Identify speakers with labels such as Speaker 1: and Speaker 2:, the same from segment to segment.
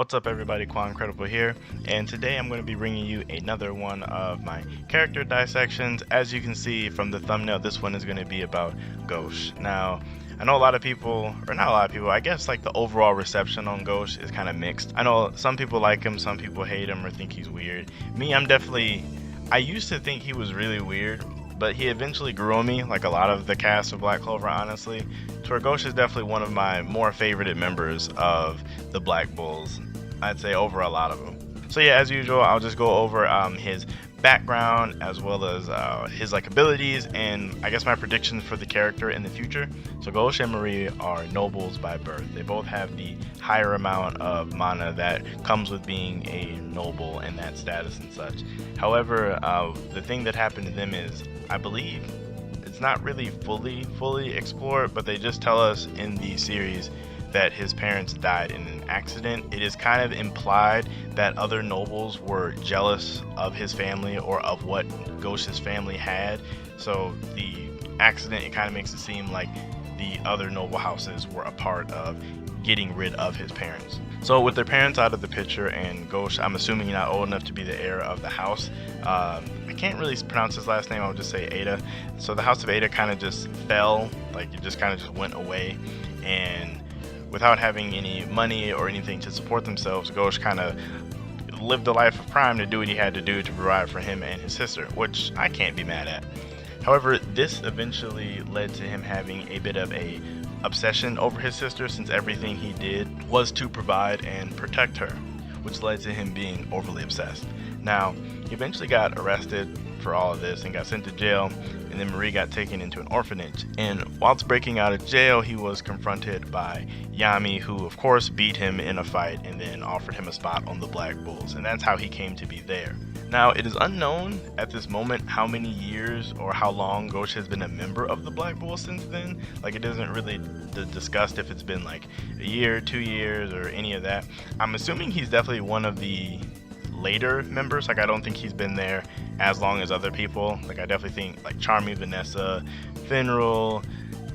Speaker 1: What's up everybody, Quancredible here, and today I'm going to be bringing you another one of my character dissections. As you can see from the thumbnail, this one is going to be about Gauche. Now, I know a lot of people, or not a lot of people, I guess like the overall reception on Gauche is kind of mixed. I know some people like him, some people hate him or think he's weird. Me, I used to think he was really weird, but he eventually grew on me, like a lot of the cast of Black Clover, honestly. To where Gauche is definitely one of my more favorited members of the Black Bulls, I'd say, over a lot of them. So yeah, as usual, I'll just go over his background as well as his abilities and I guess my predictions for the character in the future. So Gauche and Marie are nobles by birth. They both have the higher amount of mana that comes with being a noble and that status and such. However, the thing that happened to them is, I believe, it's not really fully explored, but they just tell us in the series that his parents died in an accident. It is kind of implied that other nobles were jealous of his family or of what Gauche's family had. So the accident, it kind of makes it seem like the other noble houses were a part of getting rid of his parents. So with their parents out of the picture and Gauche, I'm assuming you're not old enough to be the heir of the house. I can't really pronounce his last name, I'll just say Ada. So the house of Ada kind of just fell, like it just kind of just went away, and without having any money or anything to support themselves, Gauche kind of lived a life of crime to do what he had to do to provide for him and his sister, which I can't be mad at. However, this eventually led to him having a bit of a obsession over his sister, since everything he did was to provide and protect her, which led to him being overly obsessed. Now, he eventually got arrested for all of this and got sent to jail, and then Marie got taken into an orphanage. And whilst breaking out of jail, he was confronted by Yami, who of course beat him in a fight and then offered him a spot on the Black Bulls, and that's how he came to be there. Now, it is unknown at this moment how many years or how long Gauche has been a member of the Black Bulls since then. Like, it isn't really discussed if it's been like a year, 2 years, or any of that. I'm assuming he's definitely one of the later members. Like, I don't think he's been there as long as other people. Like, I definitely think like Charmy, Vanessa, Finral,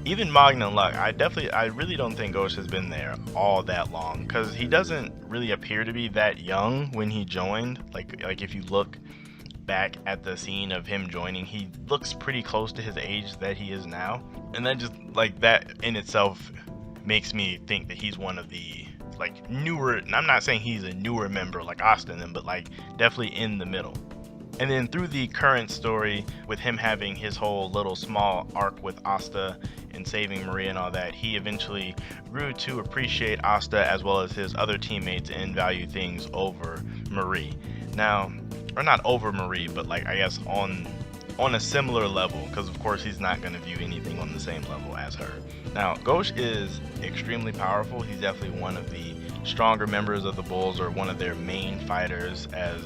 Speaker 1: even Magna and Luck, I really don't think Gauche has been there all that long, because he doesn't really appear to be that young when he joined. Like if you look back at the scene of him joining, he looks pretty close to his age that he is now, and then just like that in itself makes me think that he's one of the like newer, and I'm not saying he's a newer member like Austin, but like definitely in the middle. And then through the current story, with him having his whole little small arc with Asta and saving Marie and all that, he eventually grew to appreciate Asta as well as his other teammates and value things over Marie. Now, or not over Marie, but like I guess on a similar level, because of course he's not going to view anything on the same level as her. Now, Gauche is extremely powerful. He's definitely one of the stronger members of the Bulls, or one of their main fighters, as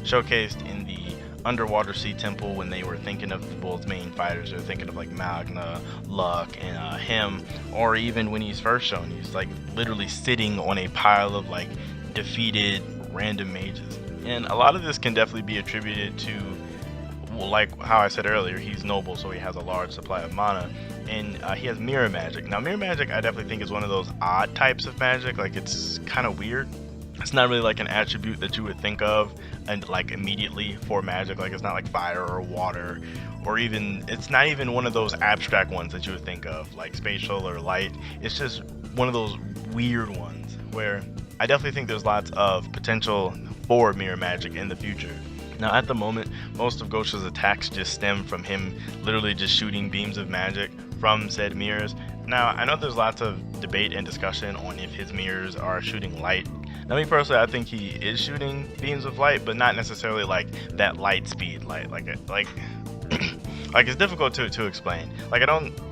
Speaker 1: showcased in the Underwater Sea Temple. When they were thinking of the Bulls' main fighters, they were thinking of like Magna, Luck, and him. Or even when he's first shown, he's like literally sitting on a pile of like defeated random mages. And a lot of this can definitely be attributed to, like how I said earlier, he's noble, so he has a large supply of mana, and he has mirror magic. Now, mirror magic I definitely think is one of those odd types of magic. Like, it's kind of weird. It's not really like an attribute that you would think of and like immediately for magic. Like, it's not like fire or water, or even, it's not even one of those abstract ones that you would think of like spatial or light. It's just one of those weird ones where I definitely think there's lots of potential for mirror magic in the future. Now, at the moment, most of Gauche's attacks just stem from him literally just shooting beams of magic from said mirrors. Now, I know there's lots of debate and discussion on if his mirrors are shooting light. Now, me personally, I think he is shooting beams of light, but not necessarily like that light speed light. Like it's difficult to explain. Like,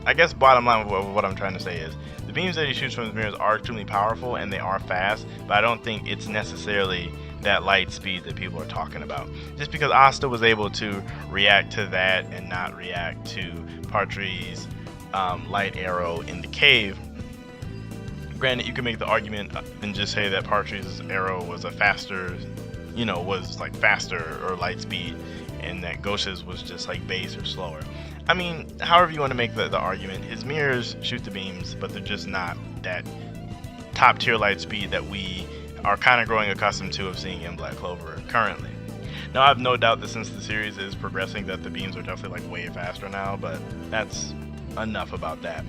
Speaker 1: I guess bottom line of what I'm trying to say is, the beams that he shoots from his mirrors are extremely powerful and they are fast, but I don't think it's necessarily that light speed that people are talking about. Just because Asta was able to react to that and not react to Partry's light arrow in the cave. Granted, you can make the argument and just say that Partry's arrow was a faster, was like faster or light speed, and that Gauche's was just like base or slower. I mean, however you want to make the argument, his mirrors shoot the beams, but they're just not that top tier light speed that we are kind of growing accustomed to of seeing in Black Clover currently. Now, I have no doubt that since the series is progressing that the beams are definitely like way faster now, but that's enough about that.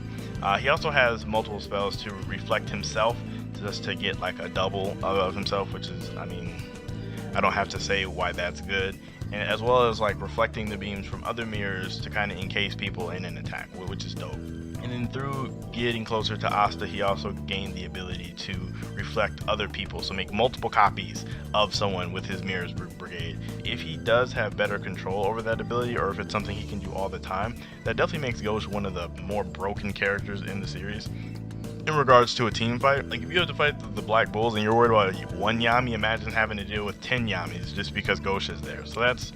Speaker 1: He also has multiple spells to reflect himself, just to get like a double of himself, which is, I mean, I don't have to say why that's good. And as well as like reflecting the beams from other mirrors to kind of encase people in an attack, which is dope. And then through getting closer to Asta, he also gained the ability to reflect other people, so make multiple copies of someone with his Mirrors Brigade. If he does have better control over that ability, or if it's something he can do all the time, that definitely makes Gauche one of the more broken characters in the series. In regards to a team fight, like if you have to fight the Black Bulls and you're worried about one Yami, imagine having to deal with 10 Yamis just because Gauche is there. So that's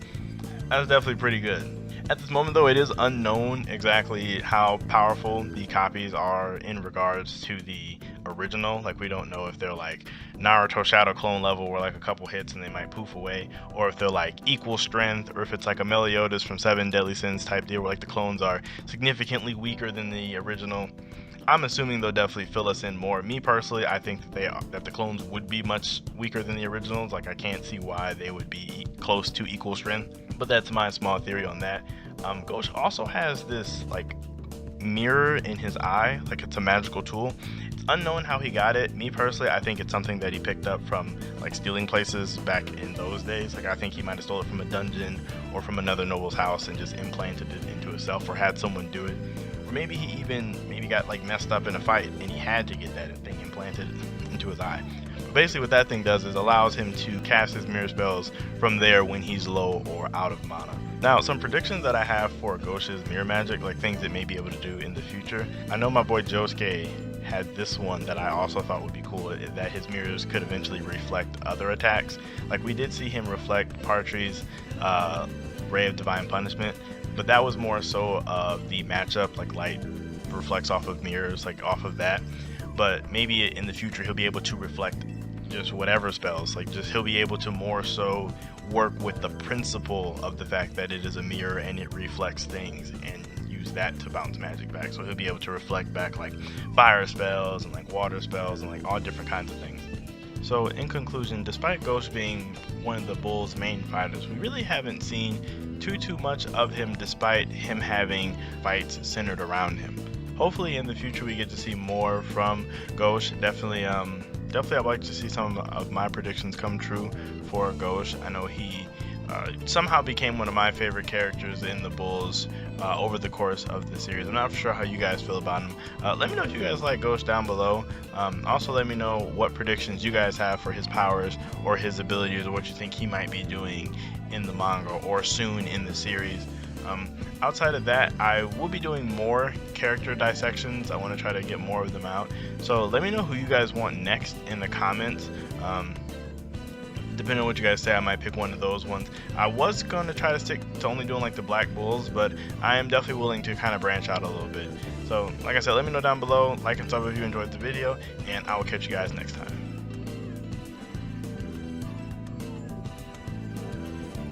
Speaker 1: definitely pretty good. At this moment though, it is unknown exactly how powerful the copies are in regards to the original. Like we don't know if they're like Naruto Shadow Clone level where like a couple hits and they might poof away, or if they're like equal strength, or if it's like a Meliodas from 7 Deadly Sins type deal where like the clones are significantly weaker than the original. I'm assuming they'll definitely fill us in more. Me personally, I think that the clones would be much weaker than the originals. Like I can't see why they would be close to equal strength, but that's my small theory on that. Gauche also has this like mirror in his eye, like it's a magical tool. It's unknown how he got it. Me personally, I think it's something that he picked up from like stealing places back in those days. Like I think he might have stole it from a dungeon or from another noble's house and just implanted it into himself, or had someone do it. Or maybe he even got like messed up in a fight and he had to get that thing implanted into his eye. But basically what that thing does is allows him to cast his mirror spells from there when he's low or out of mana. Now, some predictions that I have for Gauche's mirror magic, like things it may be able to do in the future. I know my boy Josuke had this one that I also thought would be cool, that his mirrors could eventually reflect other attacks. Like we did see him reflect Partry's Ray of Divine Punishment, but that was more so of the matchup, like light reflects off of mirrors, like off of that. But maybe in the future he'll be able to reflect just whatever spells, like just he'll be able to more so work with the principle of the fact that it is a mirror and it reflects things, and use that to bounce magic back. So he'll be able to reflect back like fire spells and like water spells and like all different kinds of things. So in conclusion, despite Gauche being one of the Bulls' main fighters, we really haven't seen too much of him, despite him having fights centered around him. Hopefully in the future we get to see more from Gauche. Definitely I'd like to see some of my predictions come true for Gauche. I know he somehow became one of my favorite characters in the Bulls over the course of the series. I'm not sure how you guys feel about him. Let me know if you guys like Gauche down below. Also let me know what predictions you guys have for his powers or his abilities, or what you think he might be doing in the manga or soon in the series. Outside of that, I will be doing more character dissections. I want to try to get more of them out. So let me know who you guys want next in the comments. Depending on what you guys say, I might pick one of those ones. I was going to try to stick to only doing like the Black Bulls, but I am definitely willing to kind of branch out a little bit. So like I said, let me know down below, like and sub if you enjoyed the video, and I will catch you guys next time.